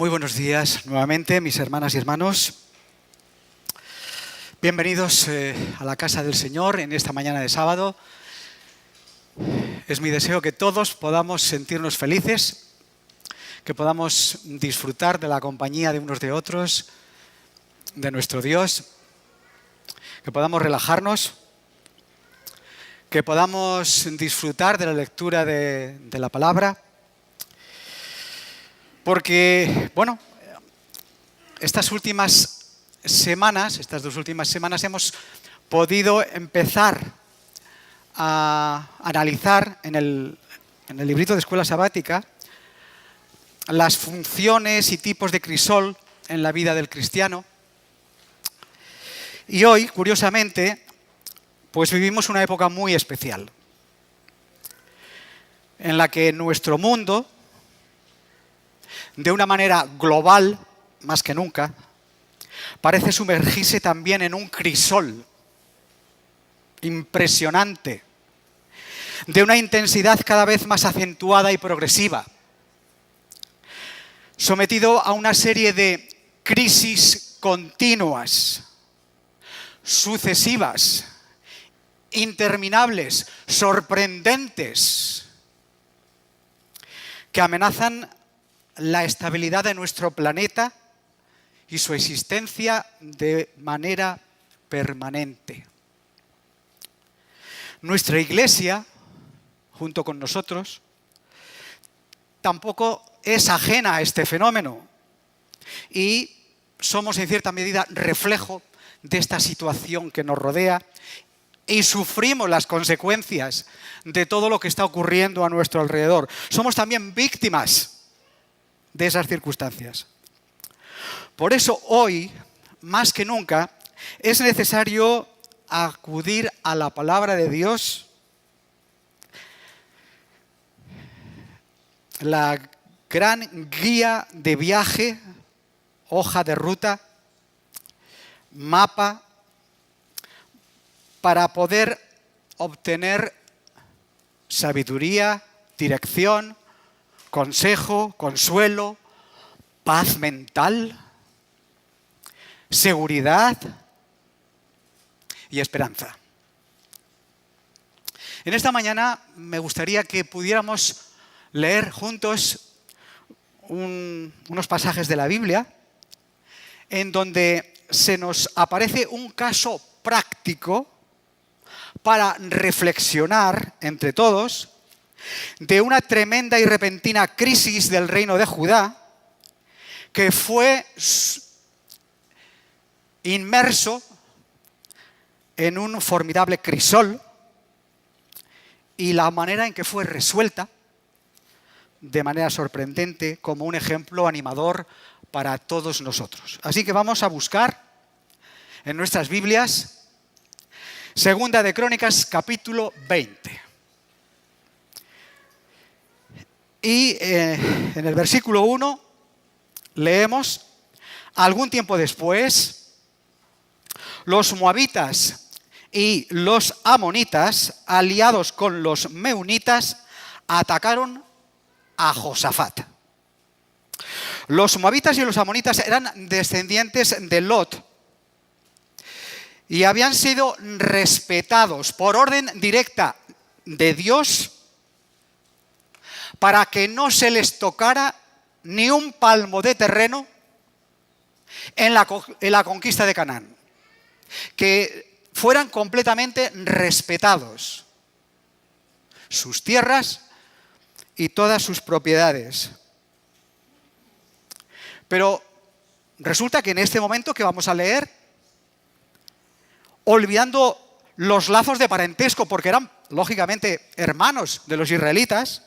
Muy buenos días nuevamente, mis hermanas y hermanos. Bienvenidos a la casa del Señor en esta mañana de sábado. Es mi deseo que todos podamos sentirnos felices, que podamos disfrutar de la compañía de unos de otros, de nuestro Dios, que podamos relajarnos, que podamos disfrutar de la lectura de la palabra. Porque, estas dos últimas semanas hemos podido empezar a analizar en el librito de escuela sabática las funciones y tipos de crisol en la vida del cristiano. Y hoy, curiosamente, pues vivimos una época muy especial, en la que nuestro mundo, de una manera global, más que nunca, parece sumergirse también en un crisol impresionante, de una intensidad cada vez más acentuada y progresiva, sometido a una serie de crisis continuas, sucesivas, interminables, sorprendentes, que amenazan la estabilidad de nuestro planeta y su existencia de manera permanente. Nuestra Iglesia, junto con nosotros, tampoco es ajena a este fenómeno y somos en cierta medida reflejo de esta situación que nos rodea y sufrimos las consecuencias de todo lo que está ocurriendo a nuestro alrededor. Somos también víctimas de esas circunstancias. Por eso hoy, más que nunca, es necesario acudir a la palabra de Dios, la gran guía de viaje, hoja de ruta, mapa, para poder obtener sabiduría, dirección, consejo, consuelo, paz mental, seguridad y esperanza. En esta mañana me gustaría que pudiéramos leer juntos unos pasajes de la Biblia en donde se nos aparece un caso práctico para reflexionar entre todos de una tremenda y repentina crisis del reino de Judá que fue inmerso en un formidable crisol y la manera en que fue resuelta de manera sorprendente como un ejemplo animador para todos nosotros. Así que vamos a buscar en nuestras Biblias Segunda de Crónicas, capítulo 20. Y en el versículo 1 leemos: algún tiempo después, los moabitas y los amonitas, aliados con los meunitas, atacaron a Josafat. Los moabitas y los amonitas eran descendientes de Lot y habían sido respetados por orden directa de Dios para que no se les tocara ni un palmo de terreno en la conquista de Canaán, que fueran completamente respetados sus tierras y todas sus propiedades. Pero resulta que en este momento que vamos a leer, olvidando los lazos de parentesco, porque eran lógicamente hermanos de los israelitas,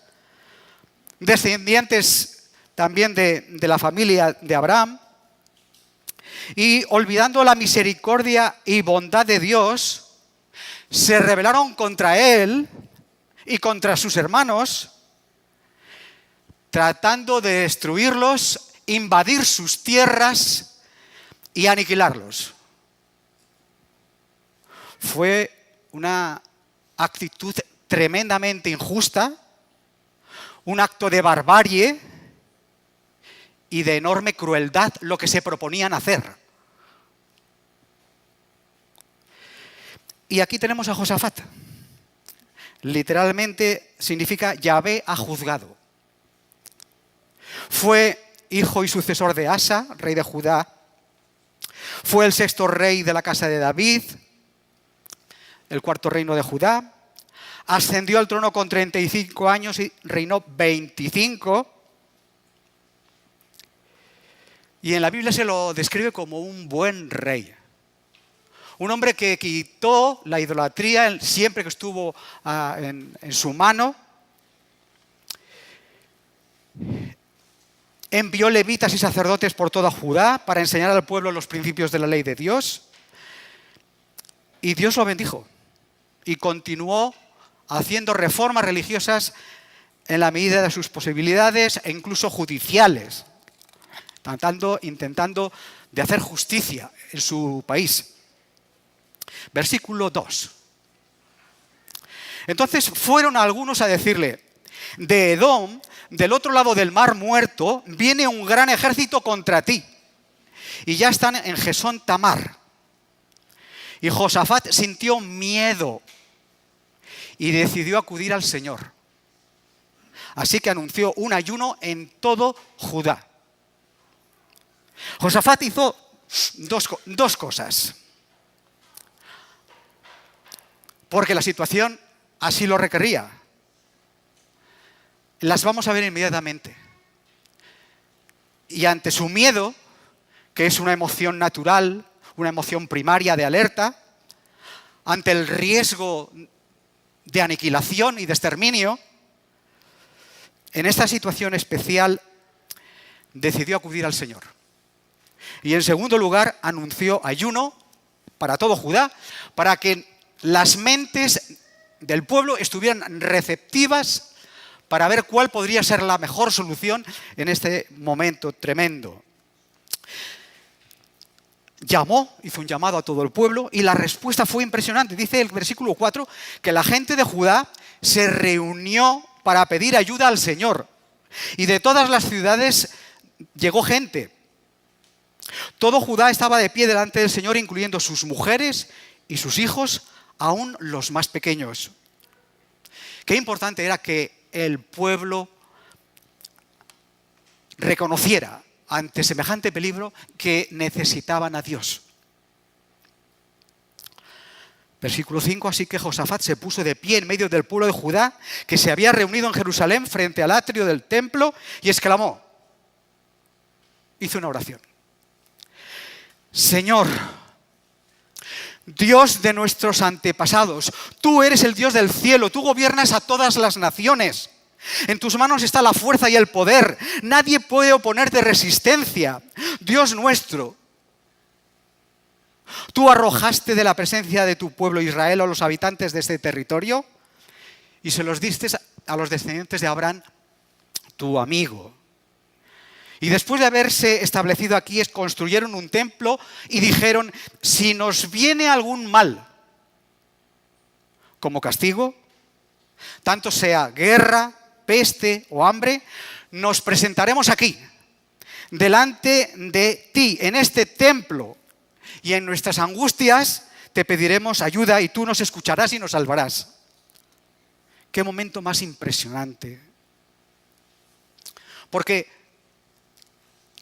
descendientes también de la familia de Abraham, y olvidando la misericordia y bondad de Dios, se rebelaron contra él y contra sus hermanos, tratando de destruirlos, invadir sus tierras y aniquilarlos. Fue una actitud tremendamente injusta, un acto de barbarie y de enorme crueldad lo que se proponían hacer. Y aquí tenemos a Josafat. Literalmente significa Yahvé ha juzgado. Fue hijo y sucesor de Asa, rey de Judá. Fue el sexto rey de la casa de David, el cuarto reino de Judá. Ascendió al trono con 35 años y reinó 25. Y en la Biblia se lo describe como un buen rey. Un hombre que quitó la idolatría siempre que estuvo en su mano. Envió levitas y sacerdotes por toda Judá para enseñar al pueblo los principios de la ley de Dios. Y Dios lo bendijo. Y continuó haciendo reformas religiosas en la medida de sus posibilidades e incluso judiciales, intentando de hacer justicia en su país. Versículo 2. Entonces fueron algunos a decirle: de Edom, del otro lado del mar muerto, viene un gran ejército contra ti. Y ya están en Gesón Tamar. Y Josafat sintió miedo y decidió acudir al Señor. Así que anunció un ayuno en todo Judá. Josafat hizo dos cosas, porque la situación así lo requería. Las vamos a ver inmediatamente. Y ante su miedo, que es una emoción natural, una emoción primaria de alerta, ante el riesgo de aniquilación y de exterminio, en esta situación especial decidió acudir al Señor. Y en segundo lugar, anunció ayuno para todo Judá, para que las mentes del pueblo estuvieran receptivas para ver cuál podría ser la mejor solución en este momento tremendo. Hizo un llamado a todo el pueblo y la respuesta fue impresionante. Dice el versículo 4 que la gente de Judá se reunió para pedir ayuda al Señor. Y de todas las ciudades llegó gente. Todo Judá estaba de pie delante del Señor, incluyendo sus mujeres y sus hijos, aún los más pequeños. Qué importante era que el pueblo reconociera ante semejante peligro que necesitaban a Dios. Versículo 5, así que Josafat se puso de pie en medio del pueblo de Judá, que se había reunido en Jerusalén frente al atrio del templo, y exclamó, hizo una oración: Señor, Dios de nuestros antepasados, tú eres el Dios del cielo, tú gobiernas a todas las naciones. En tus manos está la fuerza y el poder. Nadie puede oponerte resistencia. Dios nuestro, tú arrojaste de la presencia de tu pueblo Israel a los habitantes de este territorio y se los diste a los descendientes de Abraham, tu amigo. Y después de haberse establecido aquí, construyeron un templo y dijeron: si nos viene algún mal como castigo, tanto sea guerra, peste o hambre, nos presentaremos aquí, delante de ti, en este templo, y en nuestras angustias te pediremos ayuda y tú nos escucharás y nos salvarás. Qué momento más impresionante. Porque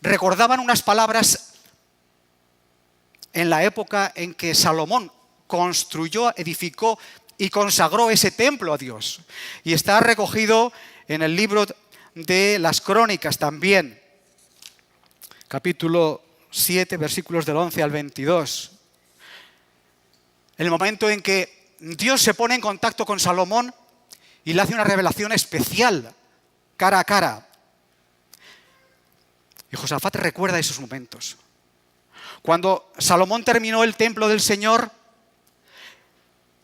recordaban unas palabras en la época en que Salomón construyó, edificó y consagró ese templo a Dios. Y está recogido en el libro de las Crónicas también, capítulo 7, versículos del 11 al 22. El momento en que Dios se pone en contacto con Salomón y le hace una revelación especial, cara a cara. Y Josafat recuerda esos momentos. Cuando Salomón terminó el templo del Señor,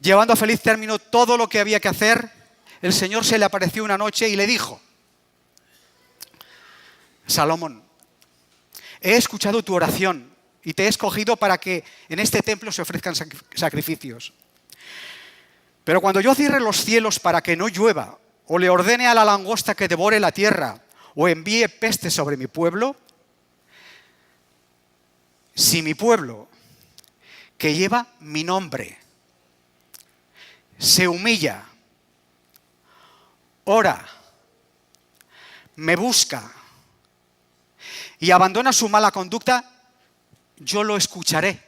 llevando a feliz término todo lo que había que hacer, el Señor se le apareció una noche y le dijo: Salomón, he escuchado tu oración y te he escogido para que en este templo se ofrezcan sacrificios. Pero cuando yo cierre los cielos para que no llueva, o le ordene a la langosta que devore la tierra, o envíe peste sobre mi pueblo, si mi pueblo, que lleva mi nombre, se humilla, ora, me busca y abandona su mala conducta, yo lo escucharé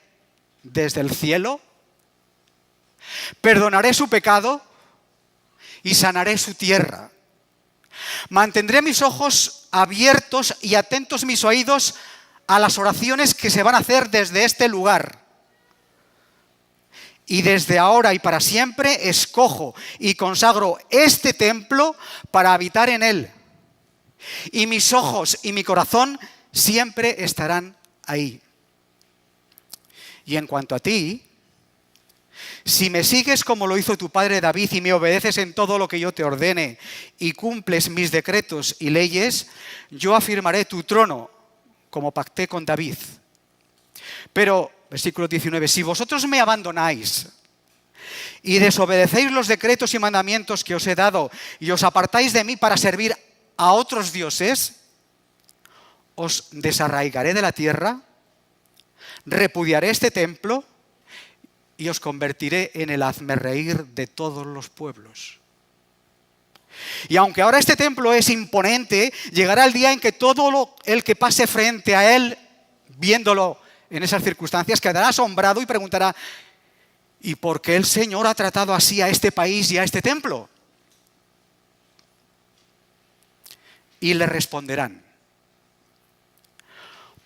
desde el cielo, perdonaré su pecado y sanaré su tierra. Mantendré mis ojos abiertos y atentos mis oídos a las oraciones que se van a hacer desde este lugar. Y desde ahora y para siempre escojo y consagro este templo para habitar en él. Y mis ojos y mi corazón siempre estarán ahí. Y en cuanto a ti, si me sigues como lo hizo tu padre David y me obedeces en todo lo que yo te ordene y cumples mis decretos y leyes, yo afirmaré tu trono como pacté con David. Pero, versículo 19, si vosotros me abandonáis y desobedecéis los decretos y mandamientos que os he dado y os apartáis de mí para servir a otros dioses, os desarraigaré de la tierra, repudiaré este templo y os convertiré en el hazmerreír de todos los pueblos. Y aunque ahora este templo es imponente, llegará el día en que todo el que pase frente a él, viéndolo en esas circunstancias, quedará asombrado y preguntará: ¿y por qué el Señor ha tratado así a este país y a este templo? Y le responderán: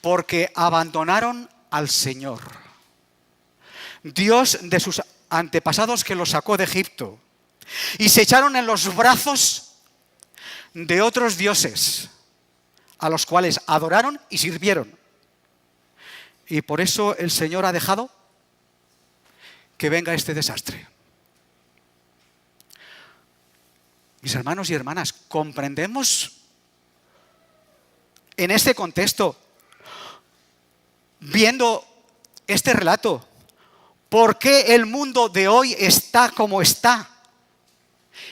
porque abandonaron al Señor, Dios de sus antepasados que los sacó de Egipto, y se echaron en los brazos de otros dioses, a los cuales adoraron y sirvieron. Y por eso el Señor ha dejado que venga este desastre. Mis hermanos y hermanas, ¿comprendemos en este contexto, viendo este relato, por qué el mundo de hoy está como está,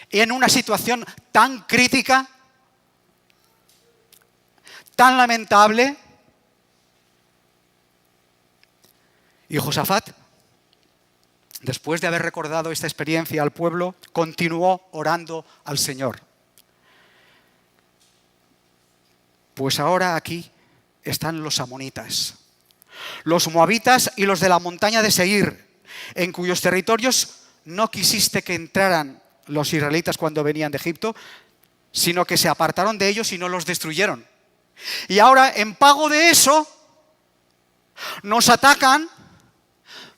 en una situación tan crítica, tan lamentable? Y Josafat, después de haber recordado esta experiencia al pueblo, continuó orando al Señor. Pues ahora aquí están los amonitas, los moabitas y los de la montaña de Seir, en cuyos territorios no quisiste que entraran los israelitas cuando venían de Egipto, sino que se apartaron de ellos y no los destruyeron. Y ahora, en pago de eso, nos atacan,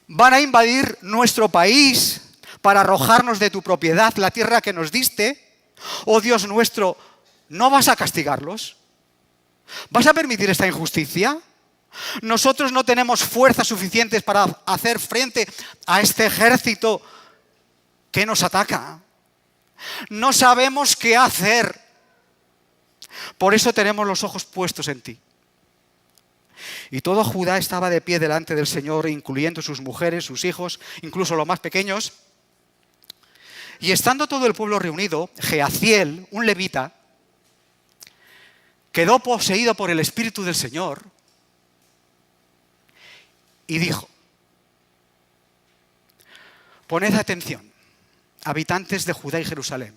van a invadir nuestro país para arrojarnos de tu propiedad, la tierra que nos diste. Oh Dios nuestro, ¿no vas a castigarlos? ¿Vas a permitir esta injusticia? Nosotros no tenemos fuerzas suficientes para hacer frente a este ejército que nos ataca. No sabemos qué hacer. Por eso tenemos los ojos puestos en ti. Y todo Judá estaba de pie delante del Señor, incluyendo sus mujeres, sus hijos, incluso los más pequeños. Y estando todo el pueblo reunido, Jehaziel, un levita, quedó poseído por el Espíritu del Señor y dijo: poned atención, habitantes de Judá y Jerusalén,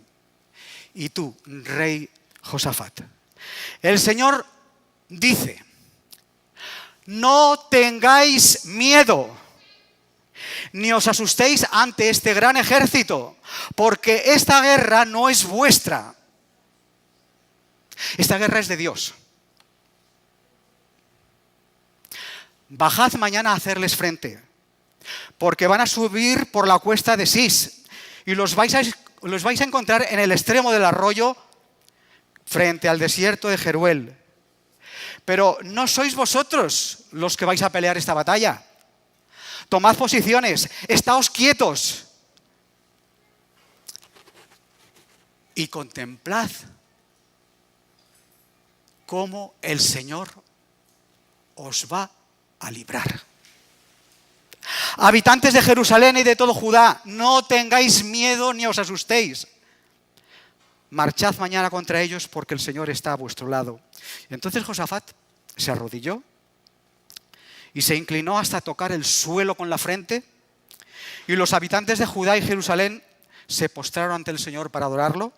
y tú, rey Josafat. El Señor dice: no tengáis miedo, ni os asustéis ante este gran ejército, porque esta guerra no es vuestra. Esta guerra es de Dios. Bajad mañana a hacerles frente, porque van a subir por la cuesta de Sis, y los vais a encontrar en el extremo del arroyo, frente al desierto de Jeruel. Pero no sois vosotros los que vais a pelear esta batalla. Tomad posiciones, estáos quietos y contemplad cómo el Señor os va a librar. Habitantes de Jerusalén y de todo Judá, no tengáis miedo ni os asustéis. Marchad mañana contra ellos, porque el Señor está a vuestro lado. Y entonces Josafat se arrodilló y se inclinó hasta tocar el suelo con la frente. Y los habitantes de Judá y Jerusalén se postraron ante el Señor para adorarlo.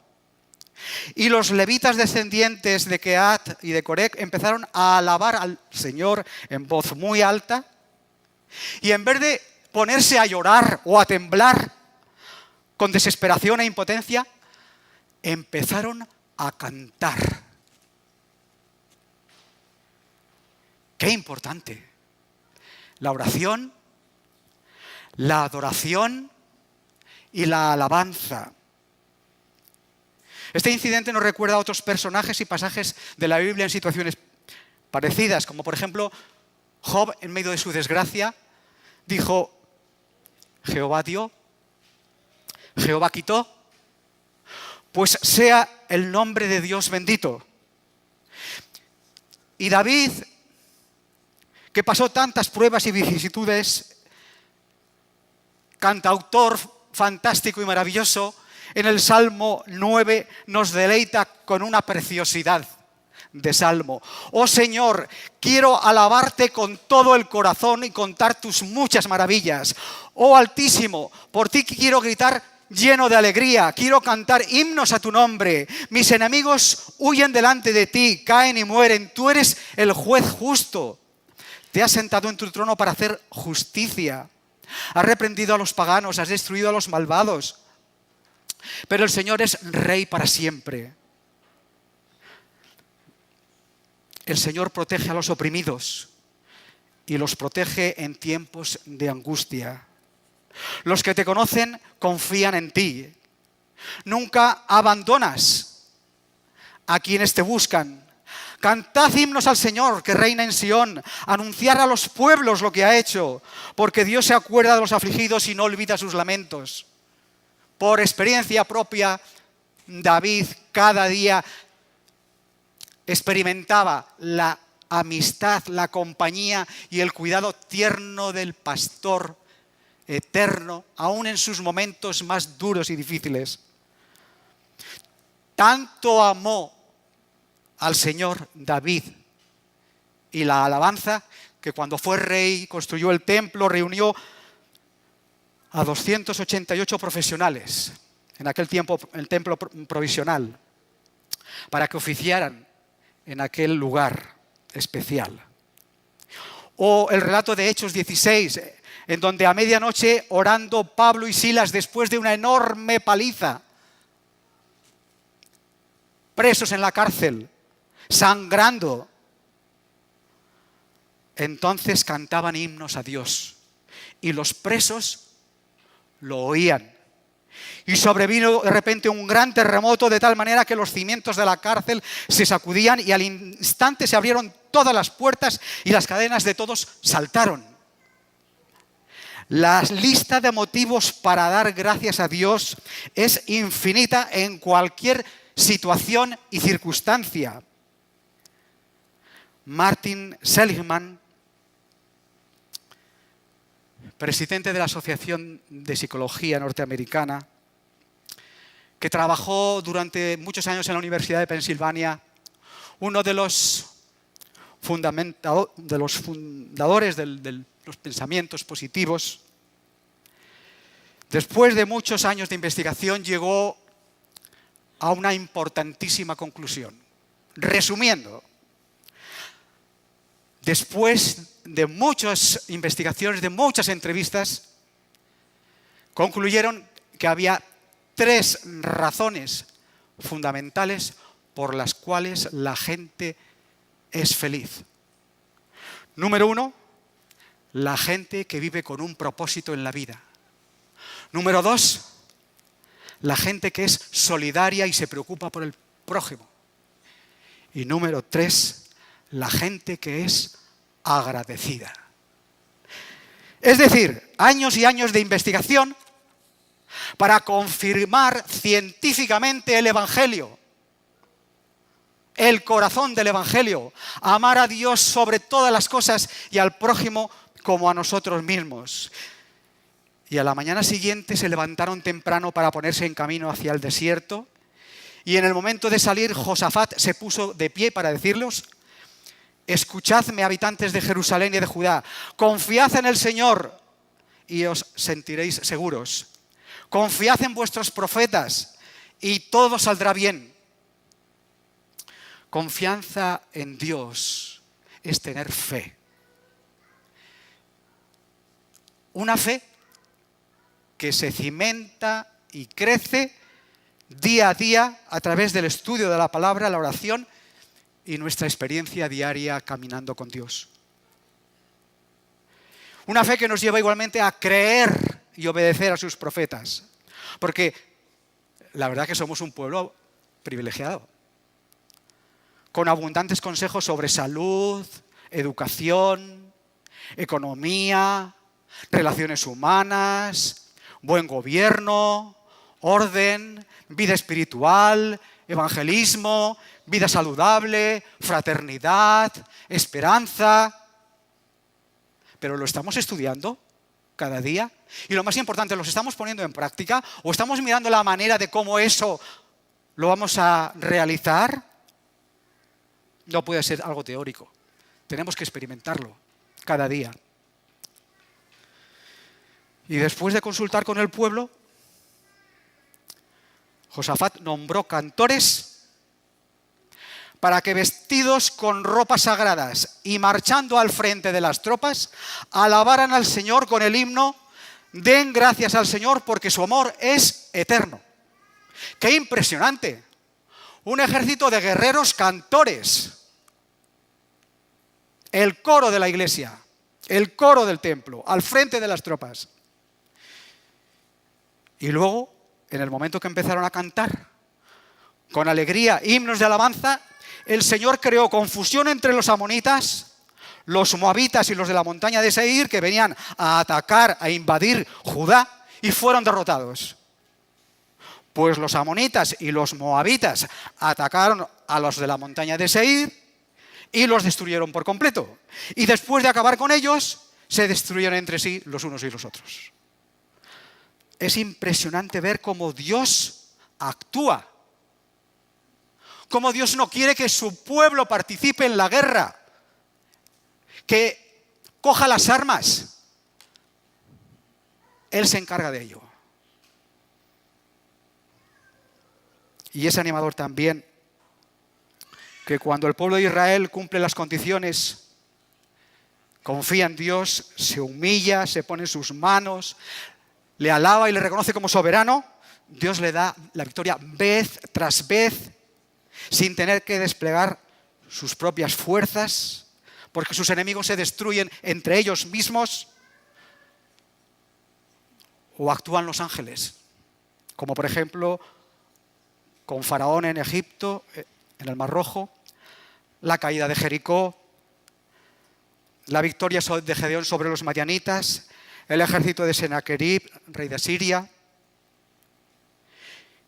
Y los levitas descendientes de Kehat y de Coré empezaron a alabar al Señor en voz muy alta. Y en vez de ponerse a llorar o a temblar con desesperación e impotencia, empezaron a cantar. ¡Qué importante! La oración, la adoración y la alabanza. Este incidente nos recuerda a otros personajes y pasajes de la Biblia en situaciones parecidas, como por ejemplo Job, en medio de su desgracia, dijo: Jehová dio, Jehová quitó, pues sea el nombre de Dios bendito. Y David, que pasó tantas pruebas y vicisitudes, cantautor fantástico y maravilloso, en el Salmo 9 nos deleita con una preciosidad de salmo. Oh Señor, quiero alabarte con todo el corazón y contar tus muchas maravillas. Oh Altísimo, por ti quiero gritar lleno de alegría, quiero cantar himnos a tu nombre. Mis enemigos huyen delante de ti, caen y mueren. Tú eres el juez justo. Te has sentado en tu trono para hacer justicia. Has reprendido a los paganos, has destruido a los malvados. Pero el Señor es rey para siempre. El Señor protege a los oprimidos y los protege en tiempos de angustia. Los que te conocen confían en ti. Nunca abandonas a quienes te buscan. Cantad himnos al Señor que reina en Sión. Anunciar a los pueblos lo que ha hecho, porque Dios se acuerda de los afligidos y no olvida sus lamentos. Por experiencia propia, David cada día experimentaba la amistad, la compañía y el cuidado tierno del pastor eterno, aún en sus momentos más duros y difíciles. Tanto amó al Señor David y la alabanza, que cuando fue rey, construyó el templo, reunió a 288 profesionales, en aquel tiempo el templo provisional, para que oficiaran en aquel lugar especial. O el relato de Hechos 16, en donde a medianoche, orando Pablo y Silas después de una enorme paliza, presos en la cárcel, sangrando, entonces cantaban himnos a Dios y los presos lo oían. Y sobrevino de repente un gran terremoto, de tal manera que los cimientos de la cárcel se sacudían y al instante se abrieron todas las puertas y las cadenas de todos saltaron. La lista de motivos para dar gracias a Dios es infinita en cualquier situación y circunstancia. Martin Seligman, presidente de la Asociación de Psicología Norteamericana, que trabajó durante muchos años en la Universidad de Pensilvania, uno de los fundadores de los pensamientos positivos, después de muchos años de investigación llegó a una importantísima conclusión. Resumiendo, después de muchas investigaciones, de muchas entrevistas, concluyeron que había 3 razones fundamentales por las cuales la gente es feliz. Número 1, la gente que vive con un propósito en la vida. Número 2, la gente que es solidaria y se preocupa por el prójimo. Y número 3, la gente que es agradecida. Es decir, años y años de investigación para confirmar científicamente el Evangelio, el corazón del Evangelio, amar a Dios sobre todas las cosas y al prójimo como a nosotros mismos. Y a la mañana siguiente se levantaron temprano para ponerse en camino hacia el desierto, y en el momento de salir Josafat se puso de pie para decirles Escuchadme, habitantes de Jerusalén y de Judá. Confiad en el Señor y os sentiréis seguros. Confiad en vuestros profetas y todo saldrá bien. Confianza en Dios es tener fe. Una fe que se cimenta y crece día a día a través del estudio de la palabra, la oración y nuestra experiencia diaria caminando con Dios. Una fe que nos lleva igualmente a creer y obedecer a sus profetas. Porque la verdad que somos un pueblo privilegiado, con abundantes consejos sobre salud, educación, economía, relaciones humanas, buen gobierno, orden, vida espiritual, evangelismo, vida saludable, fraternidad, esperanza. Pero ¿lo estamos estudiando cada día? Y lo más importante, ¿los estamos poniendo en práctica? ¿O estamos mirando la manera de cómo eso lo vamos a realizar? No puede ser algo teórico. Tenemos que experimentarlo cada día. Y después de consultar con el pueblo, Josafat nombró cantores para que, vestidos con ropas sagradas y marchando al frente de las tropas, alabaran al Señor con el himno: den gracias al Señor porque su amor es eterno. ¡Qué impresionante! Un ejército de guerreros cantores. El coro de la iglesia, el coro del templo, al frente de las tropas. Y luego, en el momento que empezaron a cantar con alegría himnos de alabanza, el Señor creó confusión entre los amonitas, los moabitas y los de la montaña de Seir, que venían a atacar, a invadir Judá, y fueron derrotados. Pues los amonitas y los moabitas atacaron a los de la montaña de Seir y los destruyeron por completo. Y después de acabar con ellos, se destruyeron entre sí los unos y los otros. Es impresionante ver cómo Dios actúa. Cómo Dios no quiere que su pueblo participe en la guerra, que coja las armas. Él se encarga de ello. Y es animador también que cuando el pueblo de Israel cumple las condiciones, confía en Dios, se humilla, se pone en sus manos, le alaba y le reconoce como soberano, Dios le da la victoria vez tras vez, sin tener que desplegar sus propias fuerzas, porque sus enemigos se destruyen entre ellos mismos. O actúan los ángeles, como por ejemplo con Faraón en Egipto, en el Mar Rojo, la caída de Jericó, la victoria de Gedeón sobre los madianitas, el ejército de Senaquerib, rey de Asiria.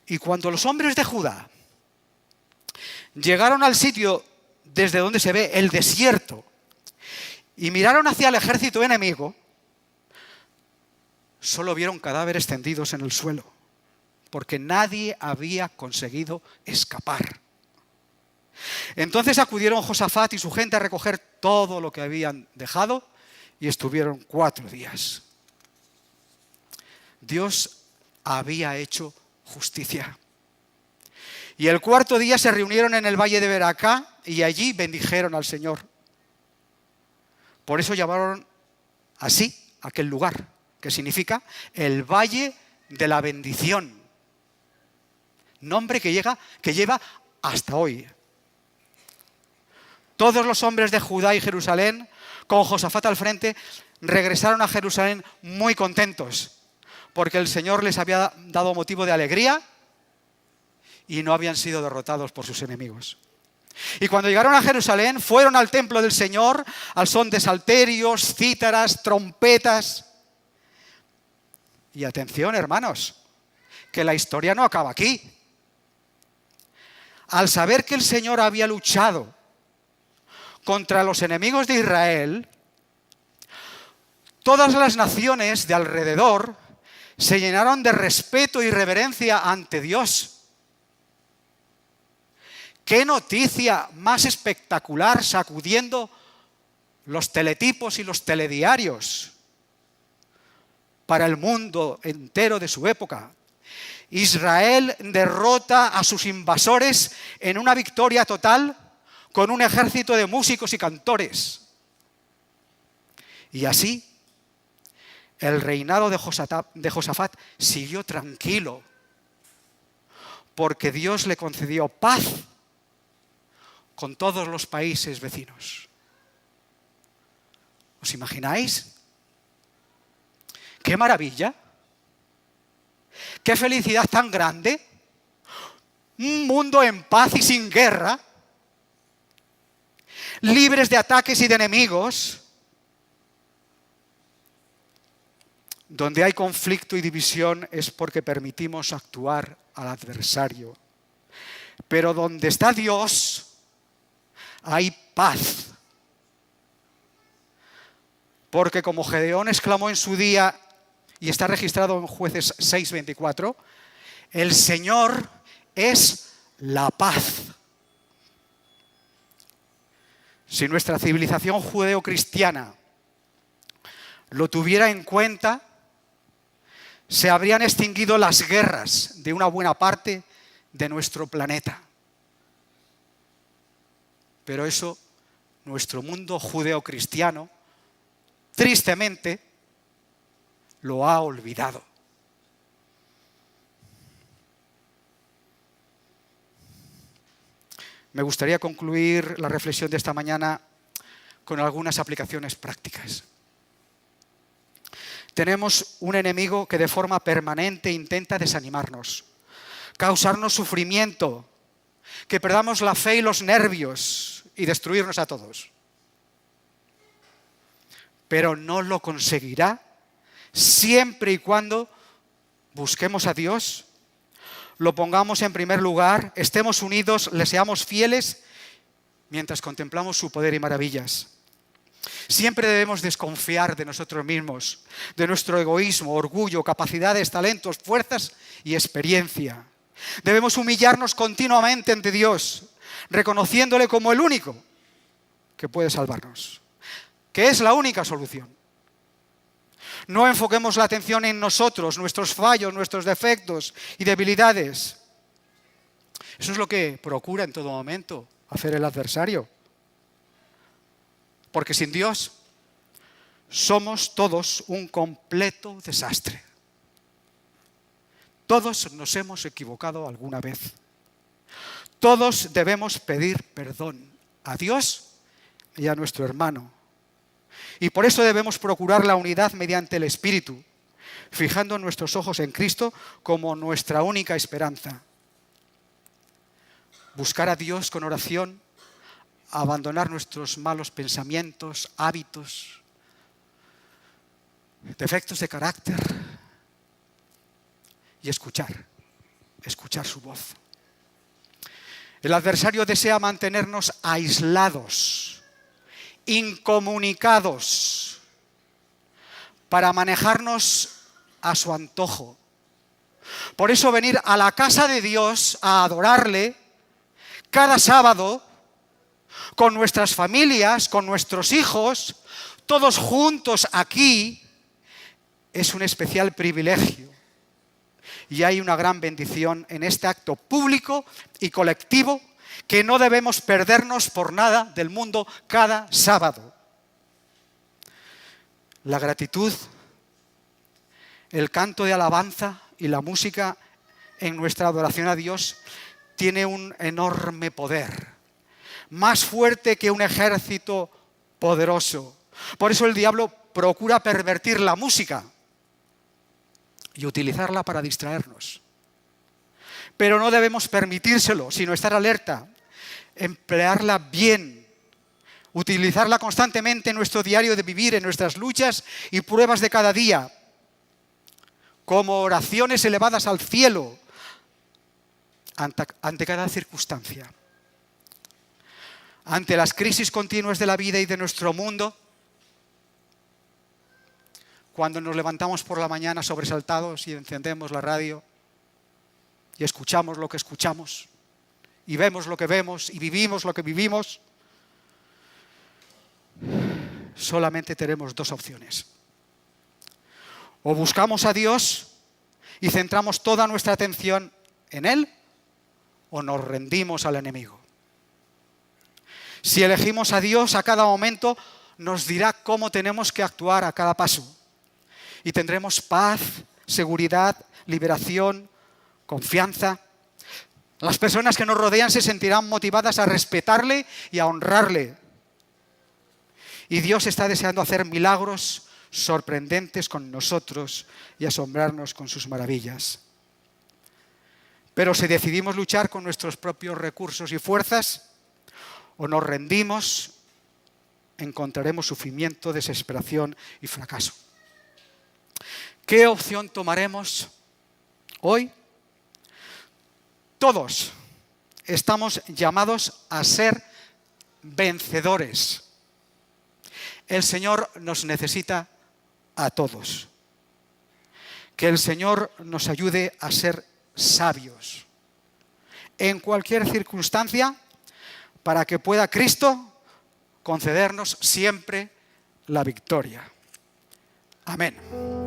Y cuando los hombres de Judá llegaron al sitio desde donde se ve el desierto y miraron hacia el ejército enemigo, solo vieron cadáveres tendidos en el suelo, porque nadie había conseguido escapar. Entonces acudieron Josafat y su gente a recoger todo lo que habían dejado y estuvieron 4 días. Dios había hecho justicia. Y el 4.º día se reunieron en el valle de Beracá y allí bendijeron al Señor. Por eso llamaron así aquel lugar, que significa el valle de la bendición. Nombre que lleva hasta hoy. Todos los hombres de Judá y Jerusalén, con Josafat al frente, regresaron a Jerusalén muy contentos, porque el Señor les había dado motivo de alegría y no habían sido derrotados por sus enemigos. Y cuando llegaron a Jerusalén, fueron al templo del Señor al son de salterios, cítaras, trompetas. Y atención, hermanos, que la historia no acaba aquí. Al saber que el Señor había luchado contra los enemigos de Israel, todas las naciones de alrededor se llenaron de respeto y reverencia ante Dios. ¿Qué noticia más espectacular sacudiendo los teletipos y los telediarios para el mundo entero de su época? Israel derrota a sus invasores en una victoria total con un ejército de músicos y cantores. Y así, el reinado de Josafat siguió tranquilo, porque Dios le concedió paz con todos los países vecinos. ¿Os imagináis? ¡Qué maravilla! ¡Qué felicidad tan grande! Un mundo en paz y sin guerra, libres de ataques y de enemigos. Donde hay conflicto y división es porque permitimos actuar al adversario. Pero donde está Dios, hay paz. Porque como Gedeón exclamó en su día, y está registrado en Jueces 6:24, el Señor es la paz. Si nuestra civilización judeocristiana lo tuviera en cuenta, se habrían extinguido las guerras de una buena parte de nuestro planeta. Pero eso, nuestro mundo judeocristiano, tristemente, lo ha olvidado. Me gustaría concluir la reflexión de esta mañana con algunas aplicaciones prácticas. Tenemos un enemigo que de forma permanente intenta desanimarnos, causarnos sufrimiento, que perdamos la fe y los nervios y destruirnos a todos. Pero no lo conseguirá siempre y cuando busquemos a Dios, lo pongamos en primer lugar, estemos unidos, le seamos fieles mientras contemplamos su poder y maravillas. Siempre debemos desconfiar de nosotros mismos, de nuestro egoísmo, orgullo, capacidades, talentos, fuerzas y experiencia. Debemos humillarnos continuamente ante Dios, reconociéndole como el único que puede salvarnos, que es la única solución. No enfoquemos la atención en nosotros, nuestros fallos, nuestros defectos y debilidades. Eso es lo que procura en todo momento hacer el adversario. Porque sin Dios somos todos un completo desastre. Todos nos hemos equivocado alguna vez. Todos debemos pedir perdón a Dios y a nuestro hermano. Y por eso debemos procurar la unidad mediante el Espíritu, fijando nuestros ojos en Cristo como nuestra única esperanza. Buscar a Dios con oración, abandonar nuestros malos pensamientos, hábitos, defectos de carácter y escuchar su voz. El adversario desea mantenernos aislados, incomunicados, para manejarnos a su antojo. Por eso venir a la casa de Dios a adorarle cada sábado con nuestras familias, con nuestros hijos, todos juntos aquí, es un especial privilegio. Y hay una gran bendición en este acto público y colectivo que no debemos perdernos por nada del mundo cada sábado. La gratitud, el canto de alabanza y la música en nuestra adoración a Dios tiene un enorme poder, más fuerte que un ejército poderoso. Por eso el diablo procura pervertir la música y utilizarla para distraernos. Pero no debemos permitírselo, sino estar alerta, emplearla bien, utilizarla constantemente en nuestro diario de vivir, en nuestras luchas y pruebas de cada día, como oraciones elevadas al cielo ante cada circunstancia. Ante las crisis continuas de la vida y de nuestro mundo, cuando nos levantamos por la mañana sobresaltados y encendemos la radio y escuchamos lo que escuchamos y vemos lo que vemos y vivimos lo que vivimos, solamente tenemos dos opciones. O buscamos a Dios y centramos toda nuestra atención en Él, o nos rendimos al enemigo. Si elegimos a Dios, a cada momento nos dirá cómo tenemos que actuar a cada paso. Y tendremos paz, seguridad, liberación, confianza. Las personas que nos rodean se sentirán motivadas a respetarle y a honrarle. Y Dios está deseando hacer milagros sorprendentes con nosotros y asombrarnos con sus maravillas. Pero si decidimos luchar con nuestros propios recursos y fuerzas, o nos rendimos, encontraremos sufrimiento, desesperación y fracaso. ¿Qué opción tomaremos hoy? Todos estamos llamados a ser vencedores. El Señor nos necesita a todos. Que el Señor nos ayude a ser sabios en cualquier circunstancia, para que pueda Cristo concedernos siempre la victoria. Amén.